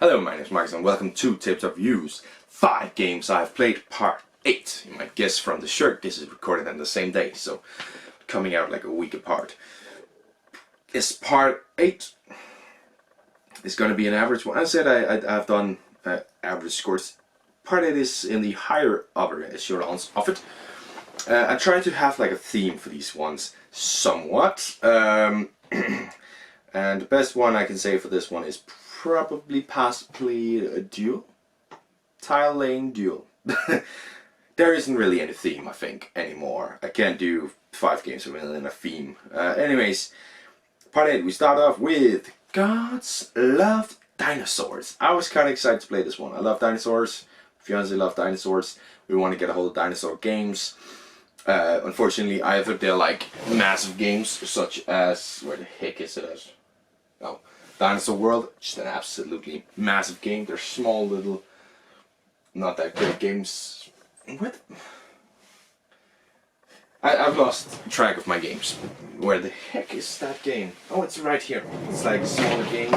Hello, my name is Marcus and welcome to Tabletop Reviews. 5 games I've played, part 8. You might guess from the shirt, this is recorded on the same day, so coming out like a week apart. This part 8 is going to be an average one. I said I've done average scores. Part 8 is in the higher upper echelons of it. I try to have like a theme for these ones, somewhat. And the best one I can say for this one is possibly a duel. Tile laying duel. There isn't really any theme, I think, anymore. I can't do 5 games within a theme. Anyways, part 8, we start off with Gods Love Dinosaurs. I was kind of excited to play this one. I love dinosaurs. Fiance loves dinosaurs. We want to get a hold of dinosaur games. Unfortunately, either they're like massive games, such as, where the heck is it at? Oh, Dinosaur World, just an absolutely massive game. They're small little, not that great games. What? I've lost track of my games. Where the heck is that game? Oh, it's right here. It's like a smaller game.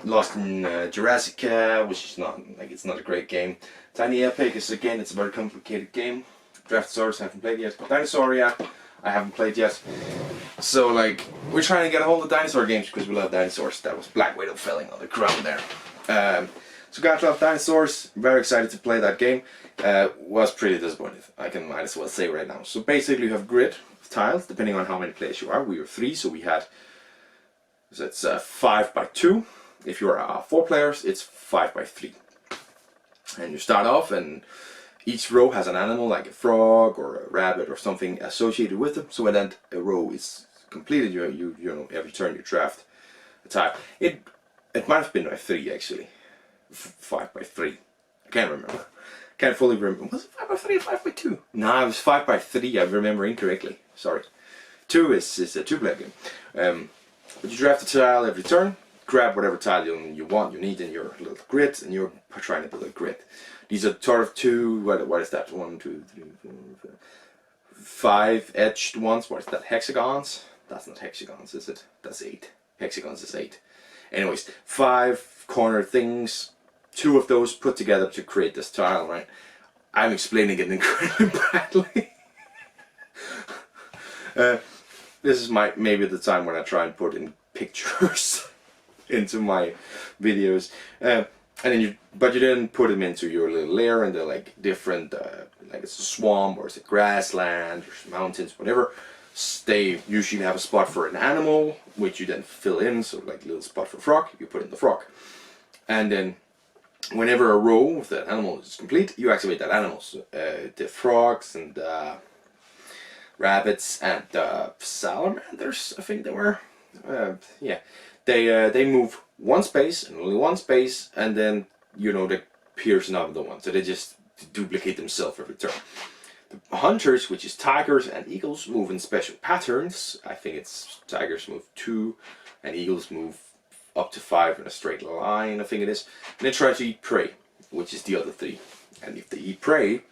Lost in Jurassic, which is not, like, it's not a great game. Tiny Epic is, again, it's a very complicated game. Draftosaurus, I haven't played yet. Dinosauria, I haven't played yet. So, like, we're trying to get a hold of dinosaur games because we love dinosaurs. That was Black Widow falling on the ground there. So, Gods Love Dinosaurs, very excited to play that game. Was pretty disappointed, might as well say right now. So, basically, you have a grid of tiles, depending on how many players you are. We were 3, so we had, so it's 5 by 2. If you're 4 players, it's 5 by 3. And you start off, and each row has an animal like a frog or a rabbit or something associated with them. So when that row is completed, you know, every turn you draft a tile. It might have been by 3 actually, 5 by 3. I can't remember. Can't fully remember. Was it 5 by 3 or 5 by 2? No, it was 5 by 3. I remember incorrectly. Sorry. 2 is a 2-player game. But you draft a tile every turn. Grab whatever tile you want, you need in your little grid, and you're trying to build a grid. These are sort of 2, what is that? 1, 2, 3, 4, 5 edged ones. What is that? Hexagons? That's not hexagons, is it? That's 8. Hexagons is 8. Anyways, 5 corner things. 2 of those put together to create this tile, right? I'm explaining it incredibly badly. This is maybe the time when I try and put in pictures into my videos, and then but you didn't put them into your little layer, and they're like different, like it's a swamp or it's a grassland or mountains, whatever. They usually have a spot for an animal, which you then fill in. So like a little spot for frog, you put in the frog, and then whenever a row of that animal is complete, you activate that animal. So, the frogs and rabbits and salamanders, I think they were, yeah. They move 1 space and only 1 space, and then, you know, they pierce another one. So they just duplicate themselves every turn. The hunters, which is tigers and eagles, move in special patterns. I think it's tigers move 2 and eagles move up to 5 in a straight line, I think it is. And they try to eat prey, which is the other 3. And if they eat prey,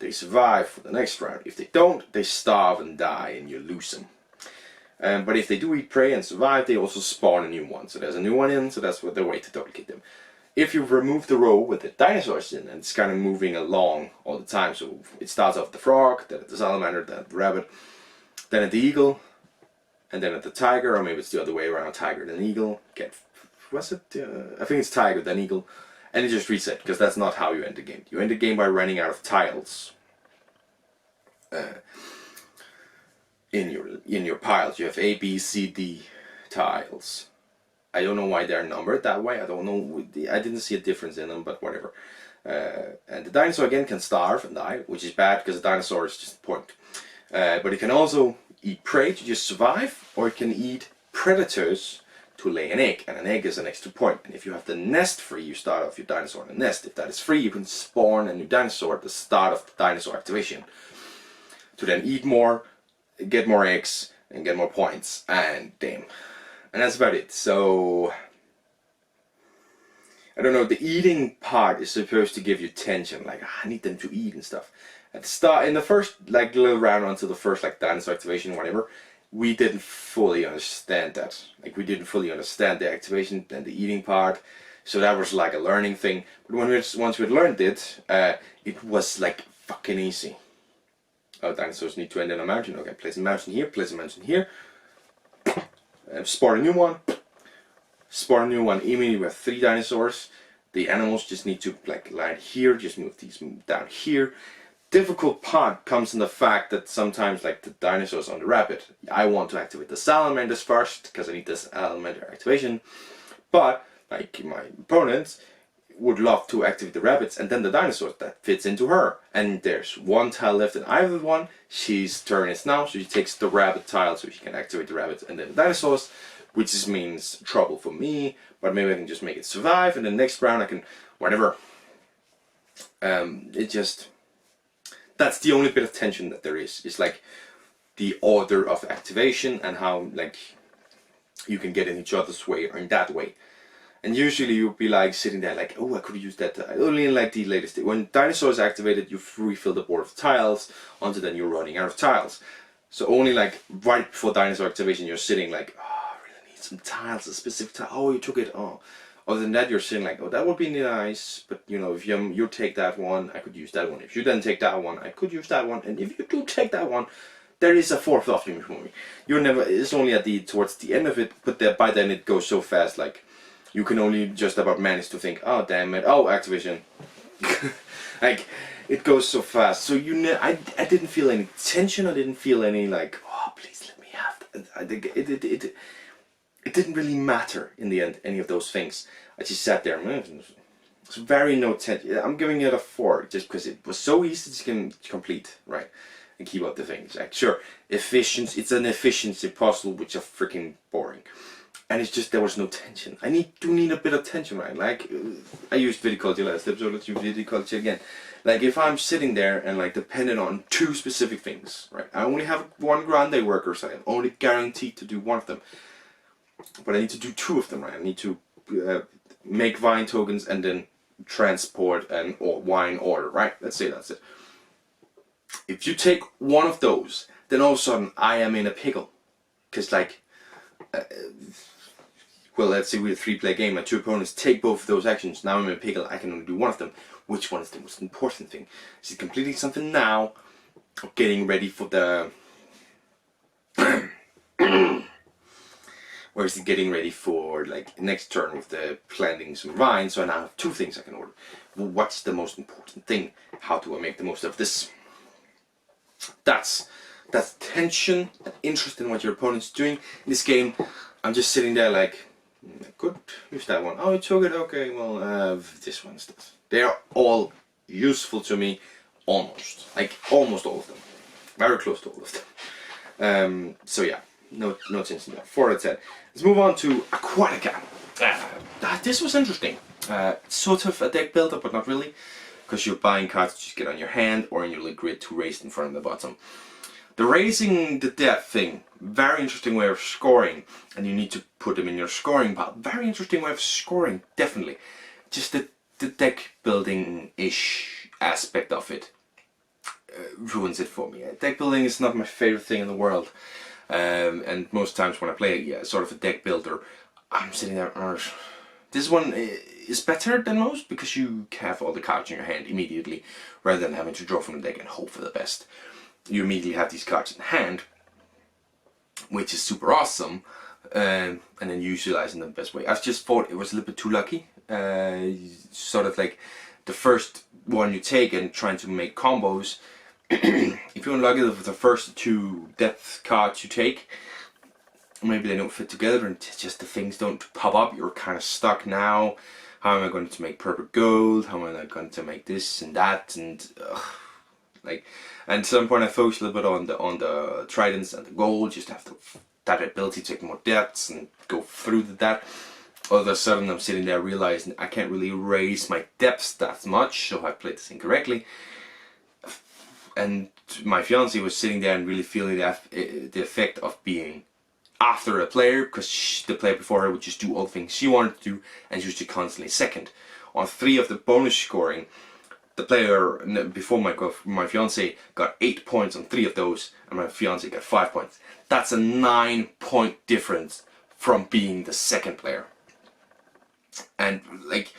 they survive for the next round. If they don't, they starve and die and you lose them. But if they do eat prey and survive, they also spawn a new one. So there's a new one in, so that's the way to duplicate them. If you remove the row with the dinosaurs in, and it's kind of moving along all the time, so it starts off the frog, then at the salamander, then at the rabbit, then at the eagle, and then at the tiger, or maybe it's the other way around, tiger then eagle. Was it? I think it's tiger then eagle, and it just reset, because that's not how you end the game. You end the game by running out of tiles. In your piles, you have A, B, C, D tiles. I don't know why they're numbered that way. I don't know. I didn't see a difference in them, but whatever. And the dinosaur again can starve and die, which is bad because the dinosaur is just a point. But it can also eat prey to just survive, or it can eat predators to lay an egg, and an egg is an extra point. And if you have the nest free, you start off your dinosaur in a nest. If that is free, you can spawn a new dinosaur at the start of the dinosaur activation to then eat more, get more eggs, and get more points, and damn. And that's about it. So, I don't know, the eating part is supposed to give you tension, like, I need them to eat and stuff. At the start, in the first, like, little round until the first, like, dinosaur activation, whatever, we didn't fully understand that. Like, we didn't fully understand the activation and the eating part. So that was like a learning thing. But once we learned it, it was like fucking easy. Oh, dinosaurs need to end in a mountain. Okay, place a mountain here, place a mountain here. Spawn a new one. Spawn a new one. Immediately we have 3 dinosaurs. The animals just need to like land here. Just move these down here. Difficult part comes in the fact that sometimes like the dinosaurs on the rabbit, I want to activate the salamanders first because I need this salamander activation. But like my opponents would love to activate the rabbits and then the dinosaurs. That fits into her. And there's 1 tile left in either one. She's turn is now, so she takes the rabbit tile so she can activate the rabbits and then the dinosaurs, which just means trouble for me. But maybe I can just make it survive, and the next round I can whatever. It just, that's the only bit of tension that there is. It's like the order of activation and how like you can get in each other's way or in that way. And usually you'll be like sitting there like, oh, I could use that. Only in like the latest. When dinosaurs activated, you refill the board of tiles until then you're running out of tiles. So only like right before dinosaur activation, you're sitting like, oh, I really need some tiles, a specific tile. Oh, you took it. Oh, other than that, you're sitting like, oh, that would be nice. But you know, if you take that one, I could use that one. If you then take that one, I could use that one. And if you do take that one, there is a 4th option for me. You're never. It's only at towards the end of it, but by then it goes so fast like. You can only just about manage to think, oh damn it, oh activation. Like, it goes so fast. So I didn't feel any tension, I didn't feel any like, oh please let me have that. I think it didn't really matter in the end, any of those things. I just sat there, it's very no tension. I'm giving it a 4, just because it was so easy to complete, right? And keep up the things. Like, sure, efficiency, it's an efficiency puzzle, which are freaking boring. And it's just, there was no tension. I do need a bit of tension, right? Like, I used viticulture last episode, let's use viticulture again. Like, if I'm sitting there and like dependent on 2 specific things, right? I only have 1 grande worker, so I'm only guaranteed to do 1 of them. But I need to do 2 of them, right? I need to make vine tokens and then transport and wine order, right? Let's say that's it. If you take 1 of those, then all of a sudden I am in a pickle. Because like, well, let's say we're a 3-player game, my 2 opponents take both of those actions, now I'm in a pickle, I can only do 1 of them. Which one is the most important thing? Is it completing something now, or getting ready for the... or is it getting ready for, like, next turn with the planting some vines, so I now have 2 things I can order. Well, what's the most important thing? How do I make the most of this? That's tension and interest in what your opponent's doing. In this game, I'm just sitting there like, I could use that one. Oh, you took it, okay, well, this one's this. They are all useful to me, almost. Like, almost all of them. Very close to all of them. So yeah, no tension there. 4 out of 10. Let's move on to Aquatica. This was interesting. Sort of a deck builder, but not really. Because you're buying cards to just get on your hand, or in your grid to raise in front of the bottom. The raising the depth thing, very interesting way of scoring, and you need to put them in your scoring pile. Very interesting way of scoring, definitely. Just the deck building-ish aspect of it ruins it for me. Deck building is not my favorite thing in the world, and most times when I play sort of a deck builder, I'm sitting there, this one is better than most because you have all the cards in your hand immediately, rather than having to draw from the deck and hope for the best. You immediately have these cards in hand, which is super awesome, and then utilizing them the best way. I just thought it was a little bit too lucky. Sort of like the first one you take and trying to make combos. If you're unlucky with the first 2 depth cards you take, maybe they don't fit together and just the things don't pop up. You're kind of stuck now. How am I going to make purple gold? How am I going to make this and that? And like, and at some point I focused a little bit on the tridents and the gold, just to have that ability to take more depths and go through that. All of a sudden I'm sitting there realizing I can't really raise my depths that much, so I played this incorrectly. And my fiancée was sitting there and really feeling the effect of being after a player, because the player before her would just do all the things she wanted to do, and she was just constantly second. On 3 of the bonus scoring, the player before my fiancé got 8 points on 3 of those, and my fiancé got 5 points. That's a 9-point difference from being the second player. and like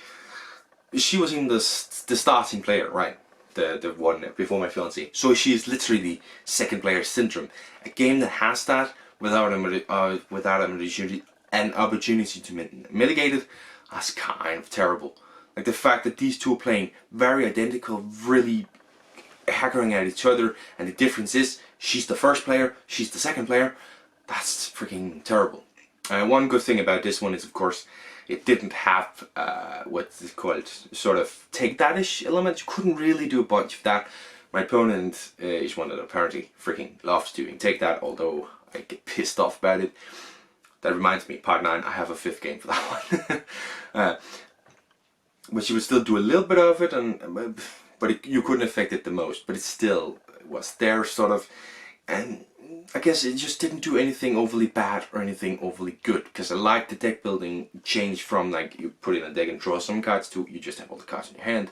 she was in the starting player, right? The one before my fiance. So she is literally second player syndrome. A game that has that without an opportunity to mitigate it, that's kind of terrible. Like the fact that these two are playing very identical, really hackering at each other, and the difference is she's the first player, she's the second player. That's freaking terrible. One good thing about this one is, of course, it didn't have what's it called, sort of take that-ish element. You couldn't really do a bunch of that. My opponent is one that apparently freaking loves doing take that, although I get pissed off about it. That reminds me, part 9, I have a 5th game for that one. But she would still do a little bit of it, but you couldn't affect it the most. But it still was there, sort of, and I guess it just didn't do anything overly bad or anything overly good, because I like the deck building change from like you put in a deck and draw some cards to you just have all the cards in your hand.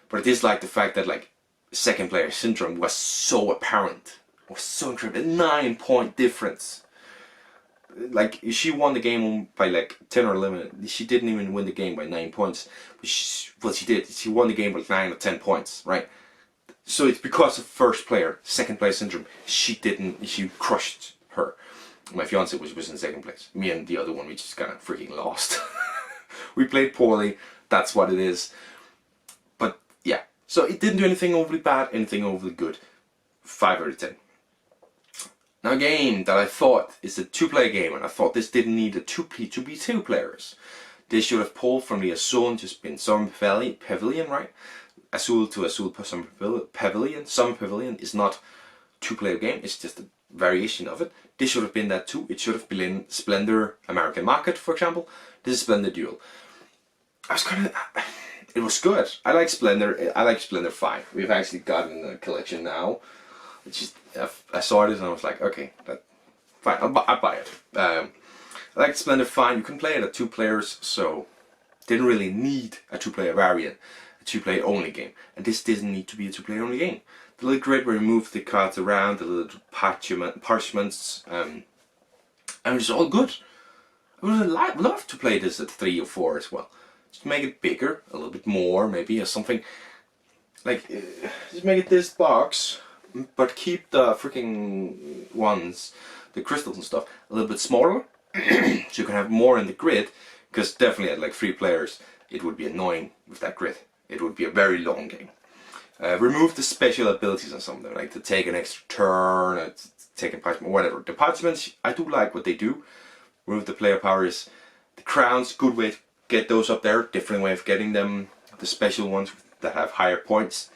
But I dislike the fact that like second player syndrome was so apparent, was so incredible, a 9-point difference. Like she won the game by like 10 or 11. She didn't even win the game by 9 points. But she did. She won the game by 9 or 10 points, right? So it's because of first player, second place syndrome. She crushed her. My fiance was in second place. Me and the other one, we just kind of freaking lost. We played poorly. That's what it is. But yeah, so it didn't do anything overly bad, anything overly good. 5 out of 10. Now a game that I thought is a 2-player game, and I thought this didn't need to be 2 players. This should have pulled from the Azul, just been Summer Pavilion, right? Azul to Azul Summer Pavilion. Summer Pavilion is not a 2-player game, it's just a variation of it. This should have been that too. It should have been Splendor American Market, for example. This is Splendor Duel. It was good. I like Splendor 5. We've actually gotten the collection now. I saw it and I was like, okay, fine, I'll buy it. I like Splendor 5. You can play it at 2 players, so didn't really need a 2-player variant, a 2-player only game. And this doesn't need to be a 2-player only game. The little grid where you move the cards around, the little parchments, and it's all good. I would love to play this at 3 or 4 as well. Just make it bigger, a little bit more, maybe, or something. Like, just make it this box, but keep the freaking ones, the crystals and stuff, a little bit smaller, so you can have more in the grid, because definitely at like 3 players, it would be annoying with that grid. It would be a very long game. Remove the special abilities on some of them, like to take an extra turn, or take a parchment, whatever. The parchments, I do like what they do. Remove the player powers. The crowns, good way to get those up there, different way of getting them. The special ones that have higher points.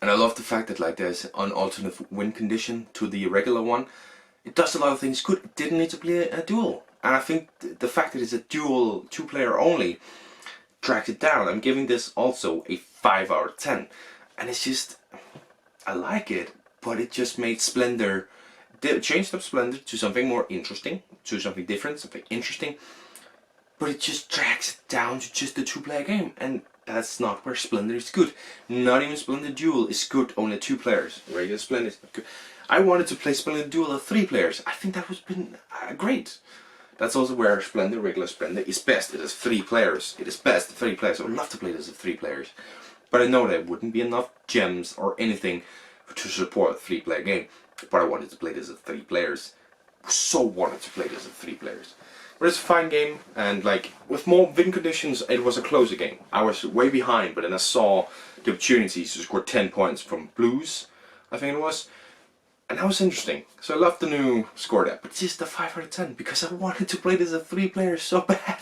And I love the fact that like there's an alternate win condition to the regular one. It does a lot of things good. It didn't need to play a duel. And I think the fact that it's a duel 2-player only dragged it down. I'm giving this also a 5 out of 10. And it's just, I like it, but it just made Splendor, changed up Splendor to something more interesting, to something different, something interesting. But it just drags it down to just a 2-player game. And that's not where Splendor is good. Not even Splendor Duel is good only 2 players. Regular Splendor is not good. I wanted to play Splendor Duel at 3 players. I think that would have been great. That's also where Splendor, regular Splendor, is best. It is 3 players. It is best at 3 players. I would love to play this at 3 players. But I know there wouldn't be enough gems or anything to support a 3-player game. But I wanted to play this at 3 players. So wanted to play this at 3 players. But it's a fine game, and like with more win conditions, it was a closer game. I was way behind, but then I saw the opportunities to score 10 points from blues, I think it was, and that was interesting. So I loved the new score there, but just a 5 out of 10 because I wanted to play this at 3 players so bad.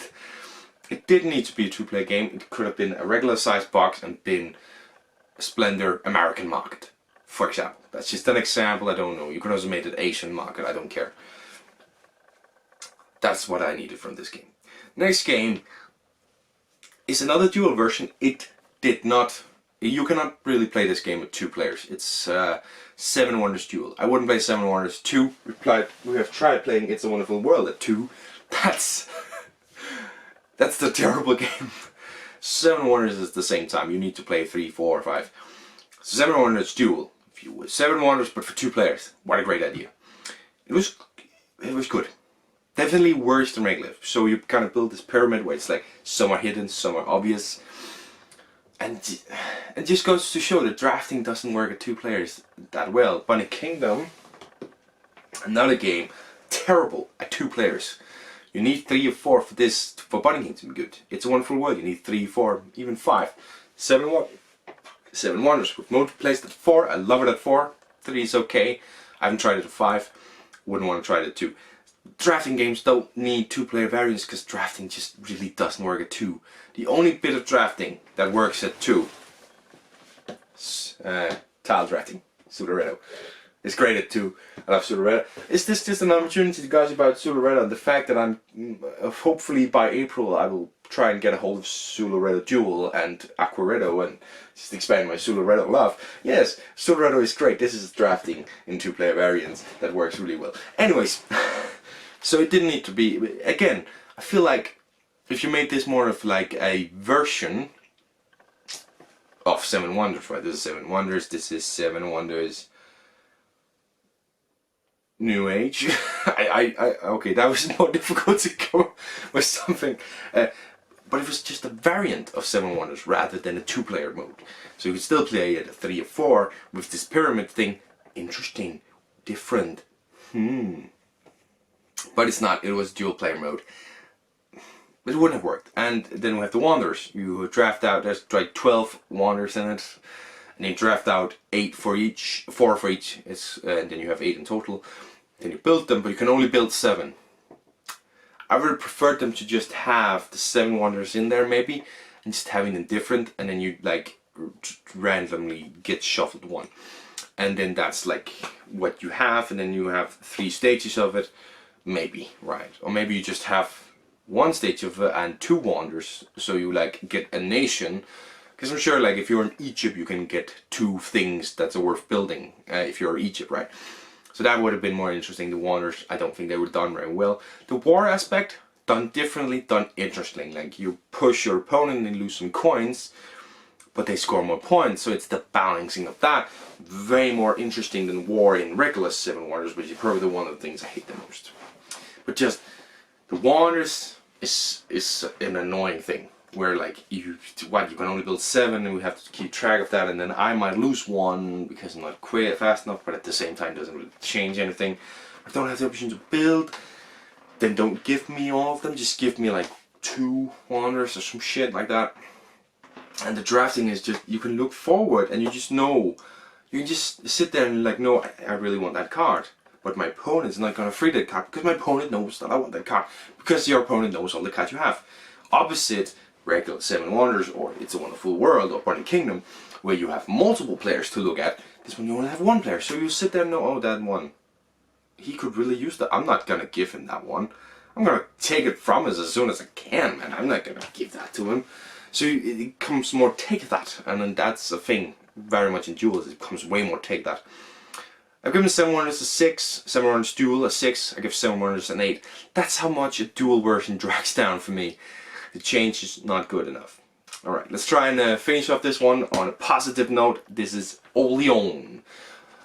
It didn't need to be a 2-player game. It could have been a regular sized box and been Splendor American Market, for example. That's just an example. I don't know. You could also make it Asian Market. I don't care. That's what I needed from this game. Next game is another dual version. It did not. You cannot really play this game with 2 players. It's 7 Wonders Duel. I wouldn't play 7 Wonders 2. We have tried playing It's a Wonderful World at 2. That's the terrible game. 7 Wonders is the same time. You need to play 3, 4, or 5. 7 Wonders Duel. If you 7 Wonders, but for 2 players. What a great idea. It was good. Definitely worse than regular. So you kind of build this pyramid where it's like some are hidden, some are obvious. And it just goes to show that drafting doesn't work at 2 players that well. Bunny Kingdom, another game, terrible at 2 players. You need 3 or 4 for this, for Bunny Kingdom to be good. It's a Wonderful World, you need 3, 4, even 5. 7 Wonders with mode placed at 4, I love it at 4. 3 is okay, I haven't tried it at 5, wouldn't want to try it at 2. Drafting games don't need 2-player variants because drafting just really doesn't work at 2. The only bit of drafting that works at 2 is tile drafting, Sularedo. It's great at 2. I love Sularedo. Is this just an opportunity to guys about Sularedo and the fact that I'm hopefully by April I will try and get a hold of Sularedo Duel and Aquaredo and just expand my Sularedo love. Yes, Sularedo is great. This is drafting in 2-player variants that works really well. Anyways. So it didn't need to be, again, I feel like if you made this more of like a version of 7 Wonders, right? This is 7 Wonders, this is 7 Wonders New Age. Okay, that was more difficult to go with something. But it was just a variant of 7 Wonders rather than a 2-player mode. So you could still play it at 3 or 4 with this pyramid thing. Interesting, different. But it's not, it was dual player mode. It wouldn't have worked. And then we have the Wanderers. You draft out, there's like 12 Wanderers in it. And you draft out 8 for each, 4 for each. And then you have 8 in total. Then you build them, but you can only build 7. I would have preferred them to just have the 7 Wanderers in there maybe. And just having them different. And then you like randomly get shuffled 1. And then that's like what you have. And then you have 3 stages of it. Maybe, right? Or maybe you just have 1 stage of it and 2 wonders, so you like get a nation. Because I'm sure like if you're in Egypt you can get 2 things that's worth building if you're Egypt, right? So that would have been more interesting. The wonders, I don't think they were done very well. The war aspect, done differently, done interesting. Like you push your opponent and lose some coins, but they score more points, so it's the balancing of that. Way more interesting than war in regular 7 Wonders, which is probably one of the things I hate the most. But just the Wonders is an annoying thing where like you can only build 7 and we have to keep track of that, and then I might lose 1 because I'm not quite fast enough, but at the same time doesn't really change anything. I don't have the option to build. Then don't give me all of them, just give me like 2 Wonders or some shit like that. And the drafting is just, you can look forward and you just know, you can just sit there and like, no, I really want that card. But my opponent's not going to free that card because my opponent knows that I want that card. Because your opponent knows all the cards you have. Opposite regular 7 Wonders or It's a Wonderful World or Bunny Kingdom, where you have multiple players to look at, this one you only have 1 player. So you sit there and know, oh, that one, he could really use that. I'm not going to give him that one. I'm going to take it from us as soon as I can, man. I'm not going to give that to him. So it becomes more take that, and then that's a thing very much in duels. It becomes way more take that. I've given 7 Wonders a 6, 7 Wonders Duel a 6, I give 7 Wonders an 8. That's how much a dual version drags down for me. The change is not good enough. Alright, let's try and finish off this one on a positive note. This is Oleon.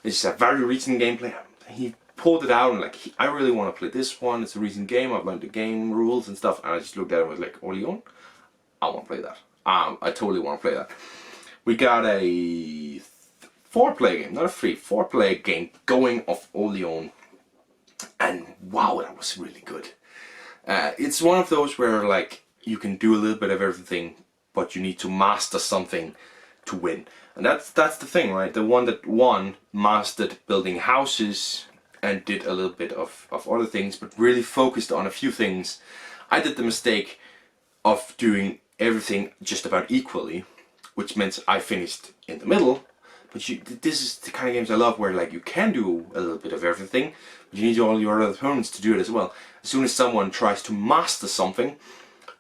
It's a very recent gameplay. He pulled it out and like, I really want to play this one. It's a recent game, I've learned the game rules and stuff, and I just looked at it and was like, Oleon? I want to play that. I totally want to play that. We got a 4-player game, not a 4-player game going of Oleon, and wow, that was really good. It's one of those where like you can do a little bit of everything, but you need to master something to win, and that's the thing, right? The one that won mastered building houses and did a little bit of other things, but really focused on a few things. I did the mistake of doing everything just about equally, which meant I finished in the middle. But this is the kind of games I love where like you can do a little bit of everything, but you need all your other opponents to do it as well. As soon as someone tries to master something,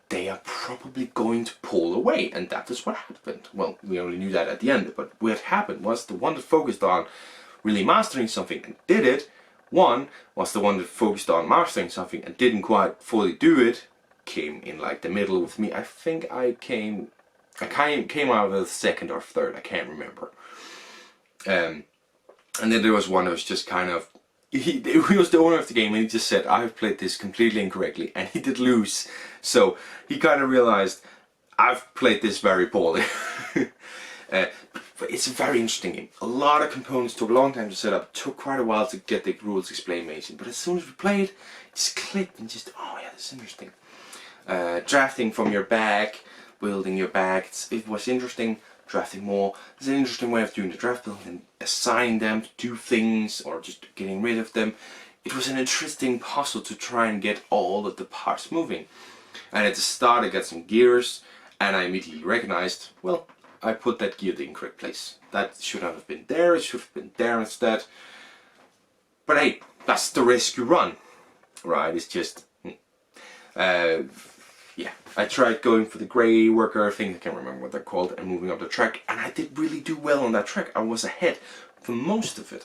they are probably going to pull away, and that is what happened. Well, we only knew that at the end, but what happened was the one that focused on really mastering something and did it, one was the one that focused on mastering something and didn't quite fully do it, came in like the middle with me. I think I came out of the 2nd or 3rd, I can't remember. And then there was one that was just kind of he was the owner of the game, and he just said, "I've played this completely incorrectly," and he did lose. So he kind of realized, I've played this very poorly. But it's a very interesting game. A lot of components, took a long time to set up, took quite a while to get the rules explained, but as soon as we played, it just clicked and just, oh yeah, this is interesting. Drafting from your bag, building your bag, it was interesting. Drafting more, it's an interesting way of doing the draft building and assigning them to do things or just getting rid of them. It was an interesting puzzle to try and get all of the parts moving. And at the start I got some gears, and I immediately recognized, well, I put that gear in the incorrect place. That should not have been there, it should have been there instead. But hey, that's the risk you run, right? It's just, yeah, I tried going for the grey worker thing, I can't remember what they're called, and moving up the track, and I did really do well on that track. I was ahead for most of it,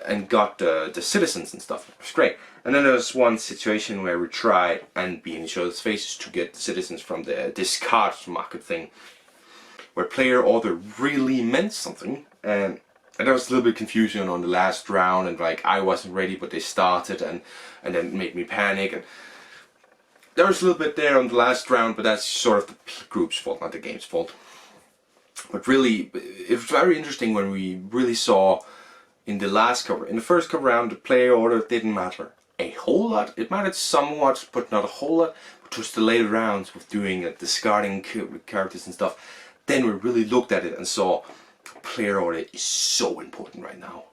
and got the citizens and stuff. It was great. And then there was one situation where we tried and be in each other's faces to get the citizens from the discard market thing, where player order really meant something, and there was a little bit of confusion on the last round, and like I wasn't ready, but they started, and then it made me panic. And there was a little bit there on the last round, but that's sort of the group's fault, not the game's fault. But really, it was very interesting when we really saw in the last cover, in the first cover round, the player order didn't matter a whole lot. It mattered somewhat, but not a whole lot. But just the later rounds with doing discarding characters and stuff, then we really looked at it and saw player order is so important right now.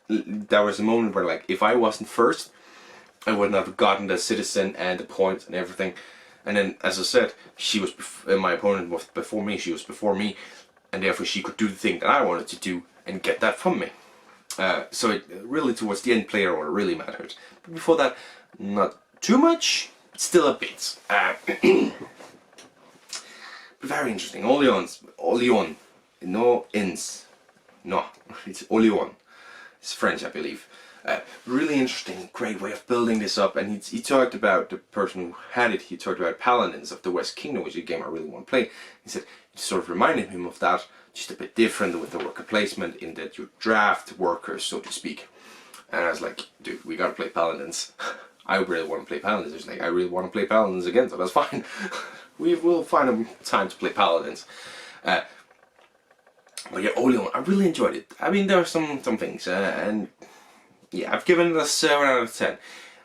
There was a moment where, like, if I wasn't first, I would not have gotten the citizen and the points and everything. And then, as I said, she was my opponent was before me. She was before me, and therefore she could do the thing that I wanted to do and get that from me. So it really, towards the end, player order really mattered. But before that, not too much, but still a bit. But very interesting. Oleon, no ins, no, it's Oleon. It's French, I believe. Really interesting, great way of building this up. And he talked about, the person who had it, he talked about Paladins of the West Kingdom, which is a game I really want to play. He said it sort of reminded him of that, just a bit different with the worker placement, in that you draft workers, so to speak. And I was like, dude, we gotta play Paladins. I really want to play Paladins. It's like, I really want to play Paladins again, so that's fine. We will find a time to play Paladins. But yeah, Oleon, I really enjoyed it. I mean, there are some things, and yeah, I've given it a 7 out of 10.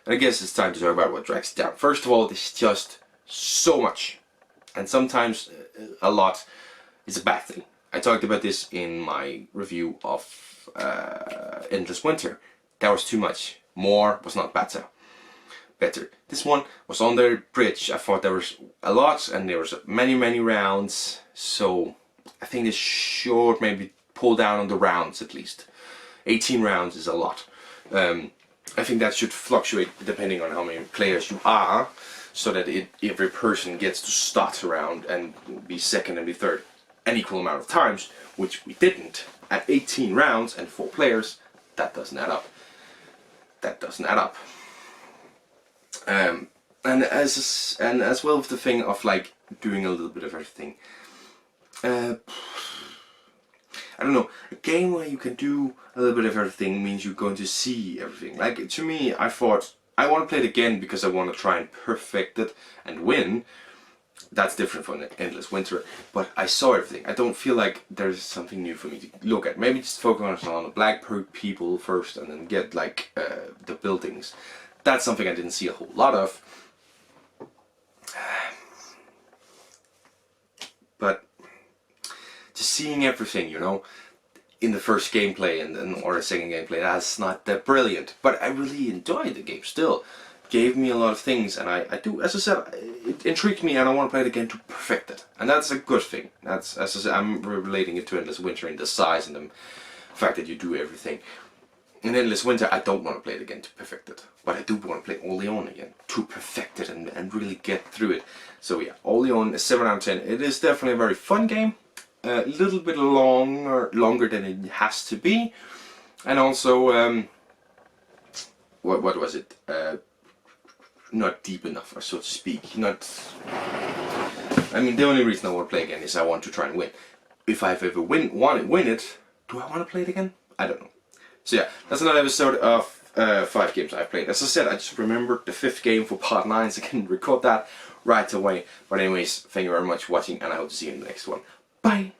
And I guess it's time to talk about what drags it down. First of all, there's just so much, and sometimes a lot is a bad thing. I talked about this in my review of Endless Winter. That was too much. More was not better. This one was on the bridge. I thought there was a lot, and there was many rounds. So I think this should maybe pull down on the rounds at least. 18 rounds is a lot. I think that should fluctuate depending on how many players you are, so that every person gets to start a round and be second and be third an equal amount of times, which we didn't. At 18 rounds and 4 players, that doesn't add up. That doesn't add up. And as well with the thing of like doing a little bit of everything. I don't know, a game where you can do a little bit of everything means you're going to see everything. Like, to me, I thought, I want to play it again because I want to try and perfect it and win. That's different from Endless Winter, but I saw everything. I don't feel like there's something new for me to look at. Maybe just focus on the black people first and then get like the buildings. That's something I didn't see a whole lot of. But just seeing everything, you know, in the first gameplay or the second gameplay, that's not that brilliant. But I really enjoyed the game still. Gave me a lot of things, and I do, as I said, it intrigued me, and I want to play it again to perfect it. And that's a good thing. That's, as I said, I'm relating it to Endless Winter in the size and the fact that you do everything. In Endless Winter, I don't want to play it again to perfect it. But I do want to play Oleon again to perfect it and really get through it. So yeah, Oleon is 7 out of 10. It is definitely a very fun game. A little bit longer than it has to be. And also, what was it? Not deep enough, or so to speak. Not. I mean, the only reason I want to play again is I want to try and win. If I've ever win it, do I want to play it again? I don't know. So yeah, that's another episode of 5 games I've played. As I said, I just remembered the 5th game for part 9, so I can record that right away. But anyways, thank you very much for watching, and I hope to see you in the next one. Bye!